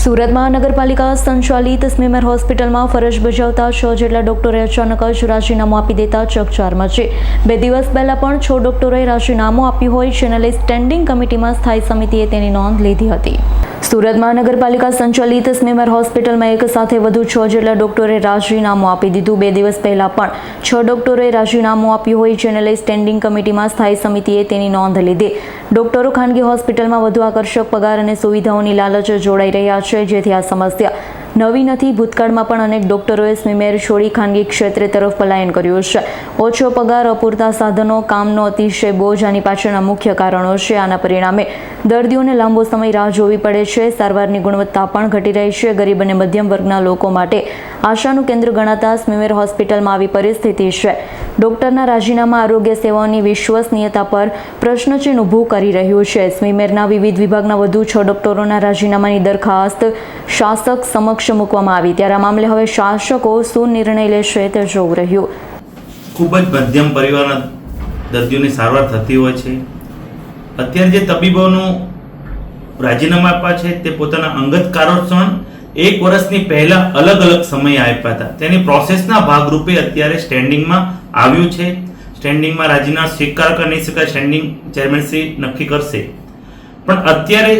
સુરત મહાનગરપાલિકા સંચાલિત સ્મીમેર હોસ્પિટલમાં ફરજ બજાવતા 6 જેટલા ડોક્ટરોએ અચાનક જ રાજીનામું આપી દેતા ચકચાર મચી। 2 દિવસ પહેલા પણ 6 ડોક્ટરોએ રાજીનામું આપ્યું હોય, જેને લઈ સ્ટેન્ડિંગ કમિટીમાં સ્થાયી સમિતિએ તેની નોંધ લીધી હતી। સુરત મહાનગરપાલિકા સંચાલિત સ્મીમેર હોસ્પિટલમાં એક સાથે વધુ 6 જેટલા ડોક્ટરોએ રાજીનામું આપી દીધું। 2 દિવસ પહેલા પણ 6 ડોક્ટરોએ રાજીનામું આપ્યું હોય, જેને લઈ સ્ટેન્ડિંગ કમિટીમાં સ્થાયી સમિતિએ તેની નોંધ લીધી। ડોક્ટરો ખાનગી હોસ્પિટલમાં વધુ આકર્ષક પગાર અને સુવિધાઓની લાલચ જોડાઈ રહ્યા છે, જેથી આ સમસ્યા નવી નથી। ભૂતકાળમાં પણ અનેક ડોક્ટરોએ સ્મીમેર છોડી ખાનગી ક્ષેત્ર તરફ પલાયન કર્યું છે। ઓછો પગાર, અપૂરતા સાધનો, કામનો અતિશય બોજ આની પાછળના મુખ્ય કારણો છે। આના પરિણામે દર્દીઓને લાંબો સમય રાહ જોવી પડે છે, સારવારની ગુણવત્તા પણ ઘટી રહી છે। ગરીબ અને મધ્યમ વર્ગના લોકો માટે આશાનું કેન્દ્ર ગણાતા સ્મીમેર હોસ્પિટલમાં આવી પરિસ્થિતિ છે। ડોક્ટરના રાજીનામા આરોગ્ય સેવાઓની વિશ્વસનીયતા પર પ્રશ્નચિહ્ન ઊભું કરી રહ્યું છે। સ્મીમેરના વિવિધ વિભાગના વધુ 6 ડોક્ટરોના રાજીનામાની દરખાસ્ત શાસક સમક્ષ મૂકવામાં આવી, ત્યારે આ મામલે હવે શાસકો શું નિર્ણય લેશે તે જોવું રહ્યું। ખૂબ જ મધ્યમ પરિવારના દર્દીઓની સારવાર થતી હોય છે। અત્યારે જે તબીબોનું રાજીનામા આપ્યા છે તે પોતાના અંગત કારણોસર 1 વર્ષની પહેલા અલગ અલગ સમય આપ્યા હતા। તેની પ્રોસેસના ભાગરૂપે અત્યારે સ્ટેન્ડિંગમાં આવ્યું છે। સ્ટેન્ડિંગમાં રાજીનામું સ્વીકાર કે નહીં સ્વીકાર સ્ટેન્ડિંગ ચેરમેનશ્રી નક્કી કરશે। પણ અત્યારે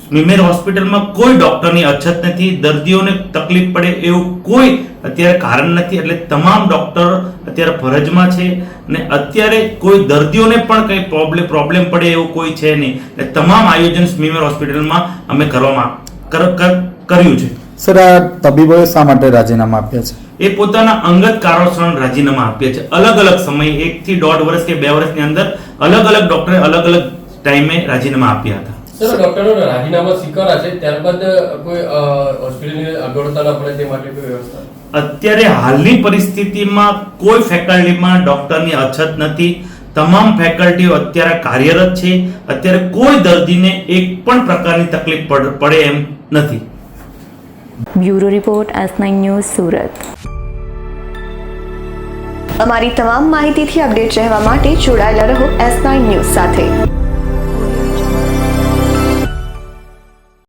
સ્મીમેર હોસ્પિટલમાં કોઈ ડોક્ટરની અછત નથી, દર્દીઓને તકલીફ પડે એવું કોઈ અત્યારે કારણ નથી, એટલે તમામ ડોક્ટર અત્યારે ફરજમાં છે અને અત્યારે કોઈ દર્દીઓને પણ કંઈ પ્રોબ્લેમ પડે એવું કોઈ છે નહીં, એટલે તમામ આયોજન સ્મીમેર હોસ્પિટલમાં અમે કર્યું છે। સર, આ તબીબોએ શા માટે રાજીનામા આપ્યા છે? એ પોતાના અંગત કારણોસર રાજીનામા આપ્યા છે। અલગ અલગ સમય 1 થી 1.5 વર્ષ કે 2 વર્ષની અંદર અલગ અલગ ડોક્ટરે અલગ અલગ ટાઈમે રાજીનામા આપ્યા હતા। સર, ડોક્ટરોના રાજીનામા સ્વીકાર્યા છે, ત્યારબાદ કોઈ હોસ્પિટલની અગવડતા ન પડે તે માટે કોઈ વ્યવસ્થા? અત્યારે હાલની પરિસ્થિતિમાં કોઈ ફેકલ્ટીમાં ડોક્ટરની અછત નથી, તમામ ફેકલ્ટીઓ અત્યારે કાર્યરત છે। અત્યારે કોઈ દર્દીને એક પણ પ્રકારની તકલીફ પડે એમ નથી। Bureau report, S9 news, Surat. અમારી તમામ માહિતીથી અપડેટ રહેવા માટે જોડાયેલા રહો S9 ન્યૂઝ સાથે।